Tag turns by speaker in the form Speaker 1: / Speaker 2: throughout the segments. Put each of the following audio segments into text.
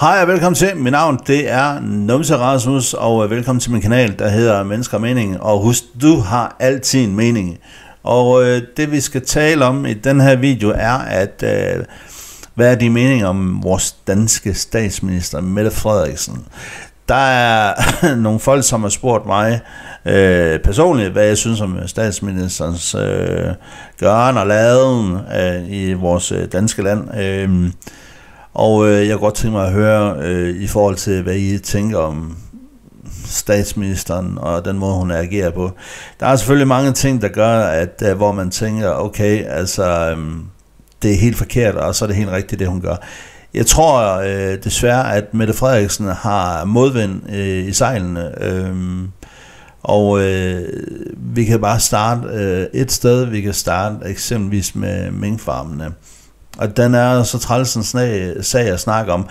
Speaker 1: Hej og velkommen til. Mit navn det er Numse Rasmus, og velkommen til min kanal, der hedder Mennesker og Mening. Og husk, du har altid en mening. Og det vi skal tale om i den her video er, at hvad er de meninger om vores danske statsminister, Mette Frederiksen? Der er nogle folk, som har spurgt mig personligt, hvad jeg synes om statsministerens gøren og laden i vores danske land. Og jeg kunne godt tænke mig at høre i forhold til, hvad I tænker om statsministeren og den måde, hun agerer på. Der er selvfølgelig mange ting, der gør, at hvor man tænker, okay, altså det er helt forkert, og så er det helt rigtigt, det hun gør. Jeg tror desværre, at Mette Frederiksen har modvind i sejlene, og vi kan bare starte et sted. Vi kan starte eksempelvis med minkfarmene. Og den er så træls en sag at snakke om.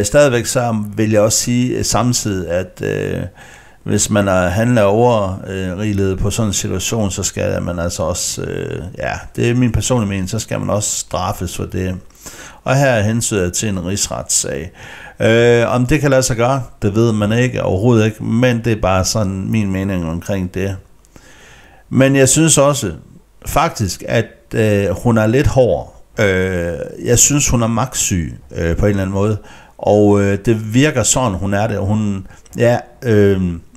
Speaker 1: Stadigvæk så vil jeg også sige samtidig, at hvis man handler overrigeligt på sådan en situation, så skal man altså også, det er min personlige mening, så skal man også straffes for det. Og her hensyder jeg til en rigsretssag. Om det kan lade sig gøre, det ved man ikke, overhovedet ikke, men det er bare sådan min mening omkring det. Men jeg synes også faktisk, at hun er lidt hård. Jeg synes, hun er magtsyg på en eller anden måde, og det virker sådan, hun er det.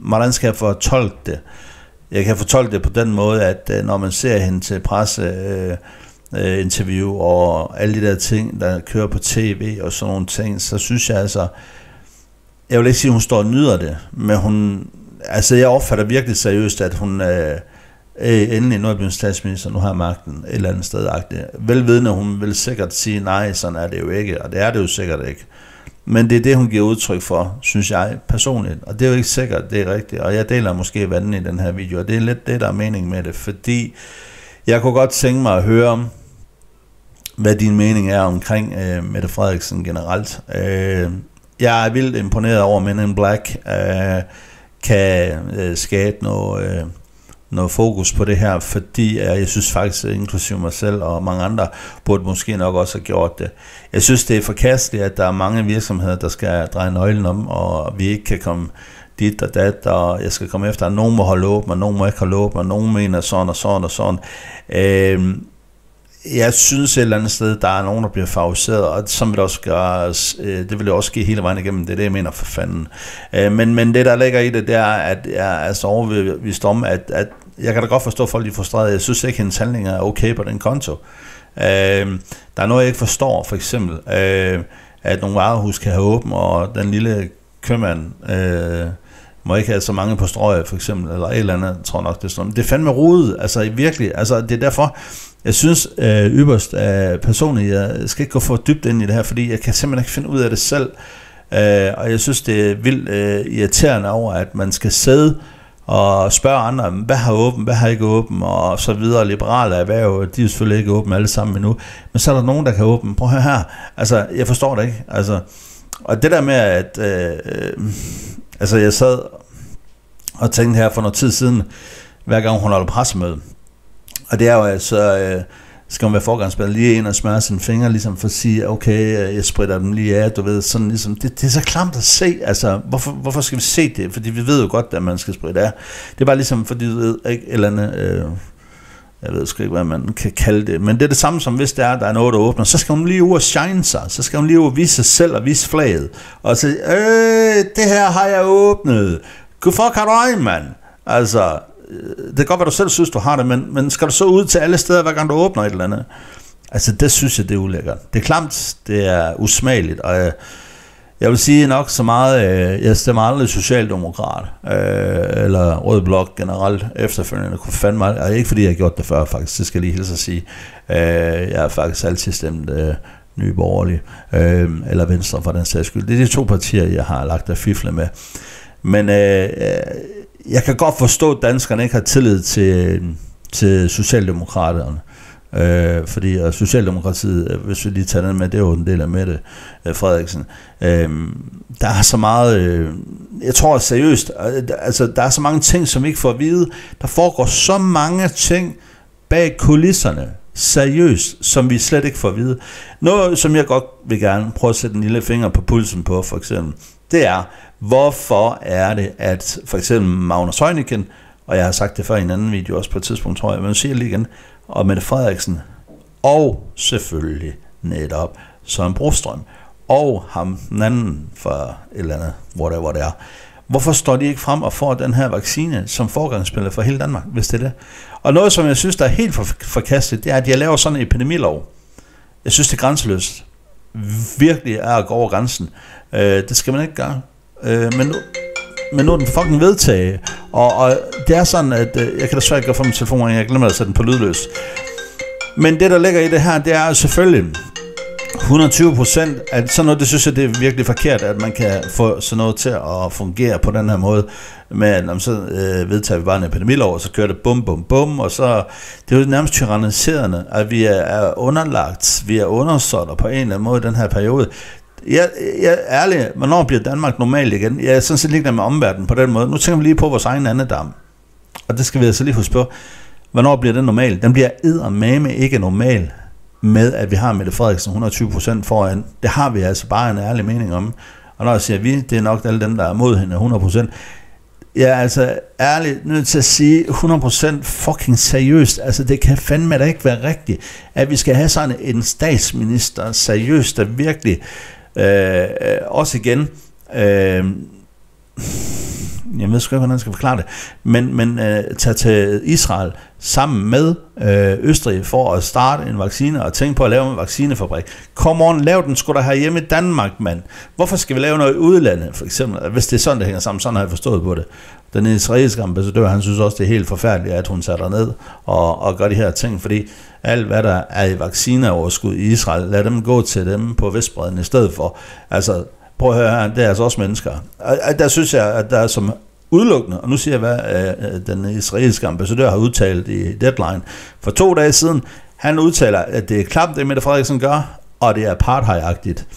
Speaker 1: Hvordan skal jeg fortolke det? Jeg kan fortolke det på den måde, at når man ser hende til presseinterview og alle de der ting, der kører på tv og sådan nogle ting, så synes jeg altså, jeg vil ikke sige, at hun står og nyder det, men jeg opfatter virkelig seriøst, at hun endelig nu er blevet statsminister, nu har magten et eller andet sted. Velvidende, hun vil sikkert sige, nej, sådan er det jo ikke, og det er det jo sikkert ikke. Men det er det, hun giver udtryk for, synes jeg personligt, og det er jo ikke sikkert, det er rigtigt, og jeg deler måske vandet i den her video, og det er lidt det, der er mening med det, fordi jeg kunne godt tænke mig at høre, hvad din mening er omkring Mette Frederiksen generelt. Jeg er vildt imponeret over, at Men in Black kan skabe noget fokus på det her, fordi jeg synes faktisk, inklusive mig selv og mange andre, burde måske nok også have gjort det. Jeg synes, det er forkasteligt, at der er mange virksomheder, der skal dreje nøglen om, og vi ikke kan komme dit og dat, og jeg skal komme efter, at nogen må holde åben, og nogen må ikke holde åben, og nogen mener sådan og sådan og sådan. Jeg synes et eller andet sted, der er nogen, der bliver favoriseret, og som vil også gøre, det vil jo også ske hele vejen igennem, det er det, jeg mener for fanden. Men det, der ligger i det, det er, at jeg er så overbevist om, at jeg kan da godt forstå, at folk er frustrerede. Jeg synes ikke, at hendes handlinger er okay på den konto. Der er noget, jeg ikke forstår, for eksempel, at nogle varehus kan have åben, og den lille købmand må ikke have så mange på strøget, for eksempel, eller et eller andet, tror jeg nok, det er sådan. Det er fandme rodet, altså virkelig, altså det er derfor, jeg synes ypperst personligt, jeg skal ikke gå for dybt ind i det her, fordi jeg kan simpelthen ikke finde ud af det selv, og jeg synes, det er vildt irriterende over, at man skal sidde og spørge andre, hvad har åben, hvad har ikke åben, og så videre. Liberale erhverv, de er selvfølgelig ikke åbne alle sammen endnu, men så er der nogen, der kan åbne. Prøv at høre her, altså jeg forstår det ikke, altså, og det der med, at jeg sad og tænkte her for noget tid siden, hver gang hun holder pressemøde, og det er jo altså, skal man være forgangsspiller lige ind og smøre sine fingre, ligesom for at sige, okay, jeg spritter dem lige af, du ved, sådan ligesom, det er så klamt at se, altså, hvorfor skal vi se det? Fordi vi ved jo godt, at man skal spritte af. Det er bare ligesom, fordi du ved, ikke, et eller andet, jeg ved sgu ikke, hvad man kan kalde det, men det er det samme som, hvis der er noget, der åbner, så skal hun lige ud og shine sig, så skal hun lige ud og vise sig selv og vise flaget, og sige, det her har jeg åbnet, gud fuck har du ej, mand, altså, det kan godt være, du selv synes, du har det, men skal du så ud til alle steder, hver gang du åbner et eller andet? Altså, det synes jeg, det er ulækkert. Det er klamt, det er usmageligt, og jeg vil sige nok så meget, jeg stemmer aldrig socialdemokrat, eller rød blok generelt, efterfølgende kunne fandme aldrig, og ikke fordi jeg har gjort det før, faktisk, det skal jeg lige hilse at sige. Jeg har faktisk altid stemt Nye Borgerlige, eller Venstre for den sags skyld. Det er de to partier, jeg har lagt at fifle med. Men jeg kan godt forstå, at danskerne ikke har tillid til Socialdemokraterne. Fordi Socialdemokratiet, hvis vi lige tager den med, det er jo en del af Mette Frederiksen. Der er så meget, jeg tror seriøst, altså der er så mange ting, som vi ikke får at vide. Der foregår så mange ting bag kulisserne, seriøst, som vi slet ikke får at vide. Noget, som jeg godt vil gerne prøve at sætte en lille finger på pulsen på, for eksempel, det er, hvorfor er det, at for eksempel Magnus Heunicke, og jeg har sagt det før i en anden video også på et tidspunkt, tror jeg, men siger lige igen, og Mette Frederiksen, og selvfølgelig netop Søren Brostrøm, og ham den anden for et eller andet, hvor det er. Hvorfor står de ikke frem og får den her vaccine som forgangsspiller for hele Danmark, hvis det er det? Og noget, som jeg synes, der er helt forkasteligt, det er, at jeg laver sådan en epidemilov. Jeg synes, det er grænseløst. Virkelig er at gå over grænsen. Det skal man ikke gøre. Men nu er den fucking vedtaget. Og det er sådan, at jeg kan desværre ikke gå fra min telefon, jeg glemmer at sætte den på lydløs. Men det, der ligger i det her, det er selvfølgelig 120%, at sådan noget, det synes jeg, det er virkelig forkert, at man kan få sådan noget til at fungere på den her måde, men så vedtager vi bare en epidemilov, og så kører det bum, bum, bum, og så, det er jo nærmest tyranniserende, at vi er underlagt, vi er undersåtter på en eller anden måde i den her periode. Jeg ærligt, hvornår bliver Danmark normalt igen? Jeg er sådan set ligeglad med omverdenen på den måde. Nu tænker vi lige på vores egen andedam, og det skal vi altså lige huske på. Hvornår bliver den normal? Den bliver eddermame ikke normal med, at vi har Mette Frederiksen 120% foran. Det har vi altså bare en ærlig mening om. Og når jeg siger vi, det er nok alle dem, der er mod hende 100%. Jeg er altså ærligt nødt til at sige 100% fucking seriøst. Altså det kan fandme da ikke være rigtigt, at vi skal have sådan en statsminister seriøst, der virkelig også igen jeg ved sgu ikke, hvordan jeg skal forklare det, men tage til Israel sammen med Østrig for at starte en vaccine og tænke på at lave en vaccinefabrik. Come on, lav den sgu da herhjemme i Danmark, mand. Hvorfor skal vi lave noget i udlandet, for eksempel? Hvis det er sådan, det hænger sammen, sådan har jeg forstået på det. Den israelske ambassadør, han synes også, det er helt forfærdeligt, at hun sætter ned og gør de her ting, fordi alt, hvad der er i vaccineoverskud i Israel, lad dem gå til dem på Vestbredden i stedet for. Altså, prøv at høre her, det er altså også mennesker. Der synes jeg, at der er som udelukkende, og nu siger jeg, hvad den israelske ambassadør har udtalt i Deadline for 2 dage siden. Han udtaler, at det er klamt, det Mette Frederiksen gør, og det er apartheidagtigt.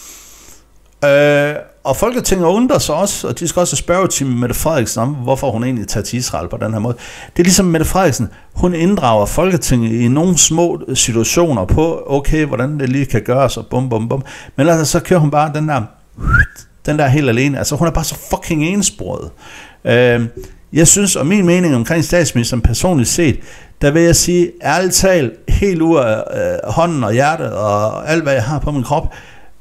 Speaker 1: Og Folketinget undrer sig også, og de skal også spørge til Mette Frederiksen om, hvorfor hun egentlig tager til Israel på den her måde. Det er ligesom Mette Frederiksen, hun inddrager Folketinget i nogle små situationer på, okay, hvordan det lige kan gøres, og bum, bum, bum. Men altså, så kører hun bare den der helt alene. Altså, hun er bare så fucking ensporet. Jeg synes, og min mening omkring statsministeren personligt set, der vil jeg sige, ærligt talt, helt ud af hånden og hjertet, og alt, hvad jeg har på min krop,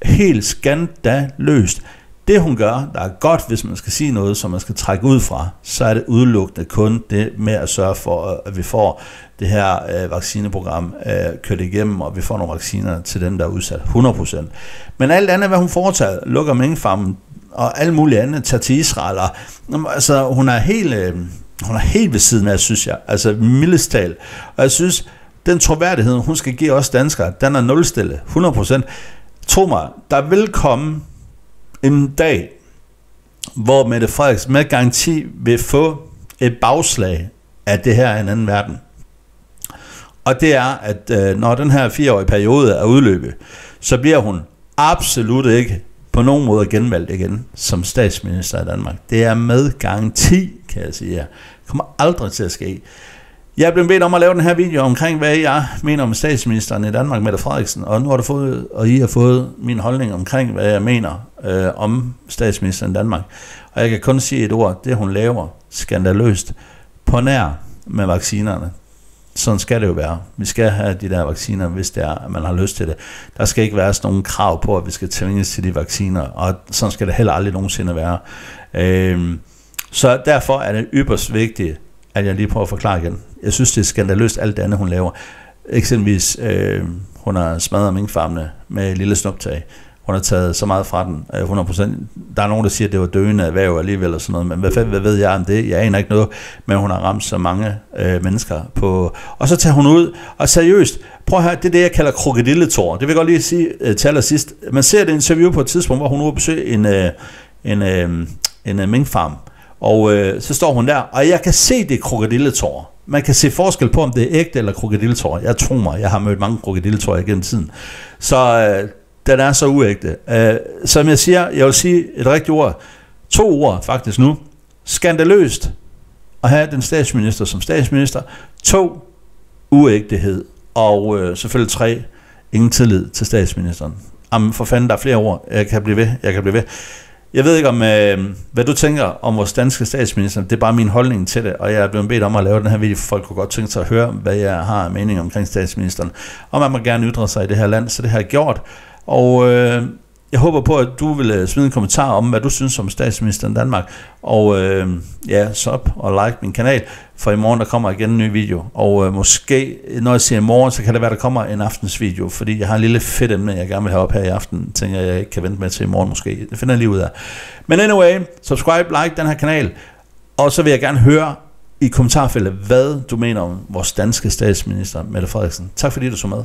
Speaker 1: helt skandaløst. Det hun gør, der er godt, hvis man skal sige noget, som man skal trække ud fra, så er det udelukkende kun det med at sørge for, at vi får det her vaccineprogram kørt igennem, og vi får nogle vacciner til dem, der er udsat 100%. Men alt andet, hvad hun foretager, lukker minkfarmen og alt muligt andet, tager til Israel, og, altså hun er helt ved siden af, synes jeg, altså mildestal. Og jeg synes, den troværdighed, hun skal give os danskere, den er nulstille, 100%. Tro mig, der vil komme en dag, hvor Mette Frederiksen med garanti vil få et bagslag af det her i en anden verden. Og det er, at når den her 4-årige periode er udløbet, så bliver hun absolut ikke på nogen måde genvalgt igen som statsminister i Danmark. Det er med garanti, kan jeg sige. Det kommer aldrig til at ske. Jeg er blevet bedt om at lave den her video omkring, hvad jeg mener om statsministeren i Danmark, Mette Frederiksen, og nu har du fået, og I har fået min holdning omkring, hvad jeg mener om statsministeren i Danmark. Og jeg kan kun sige et ord, det hun laver, skandaløst, på nær med vaccinerne. Sådan skal det jo være. Vi skal have de der vacciner, hvis det er, at man har lyst til det. Der skal ikke være sådan nogle krav på, at vi skal tvinges til de vacciner, og sådan skal det heller aldrig nogensinde være. Så derfor er det ypperst vigtigt, at jeg lige prøver at forklare igen. Jeg synes, det er skandaløst, alt det andet, hun laver. Eksempelvis, hun har smadret minkfarmene med lille snuptag. Hun har taget så meget fra den, 100%. Der er nogen, der siger, at det var døende erhverv alligevel og sådan noget, men hvad ved jeg om det? Jeg aner ikke noget, men hun har ramt så mange mennesker på. Og så tager hun ud, og seriøst, prøv at høre, det er det, jeg kalder krokodilletår. Det vil jeg godt lige sige til allersidst. Man ser det interview på et tidspunkt, hvor hun er ude at besøge en minkfarm, og så står hun der, og jeg kan se det krokodilletår. Man kan se forskel på, om det er ægte eller krokodilletår. Jeg tror mig, jeg har mødt mange krokodilletår igennem tiden. Så den er så uægte. Som jeg siger, jeg vil sige et rigtigt ord. 2 ord faktisk nu. Skandaløst at have den statsminister som statsminister. 2, uægtehed Og selvfølgelig 3, ingen tillid til statsministeren. Jamen for fanden, der er flere ord. Jeg kan blive ved. Jeg ved ikke om, hvad du tænker om vores danske statsminister. Det er bare min holdning til det, og jeg er blevet bedt om at lave den her video, for folk kunne godt tænke sig at høre, hvad jeg har af mening omkring statsministeren. Og man må gerne ytre sig i det her land, så det har jeg gjort. Og jeg håber på, at du vil smide en kommentar om, hvad du synes om statsministeren i Danmark. Og sub og like min kanal, for i morgen der kommer igen en ny video. Og måske, når jeg siger i morgen, så kan det være, der kommer en aftensvideo, fordi jeg har en lille fedt emne, jeg gerne vil have op her i aften. Tænker jeg ikke kan vente med til i morgen måske. Det finder jeg lige ud af. Men anyway, subscribe, like den her kanal. Og så vil jeg gerne høre i kommentarfeltet, hvad du mener om vores danske statsminister, Mette Frederiksen. Tak fordi du så med.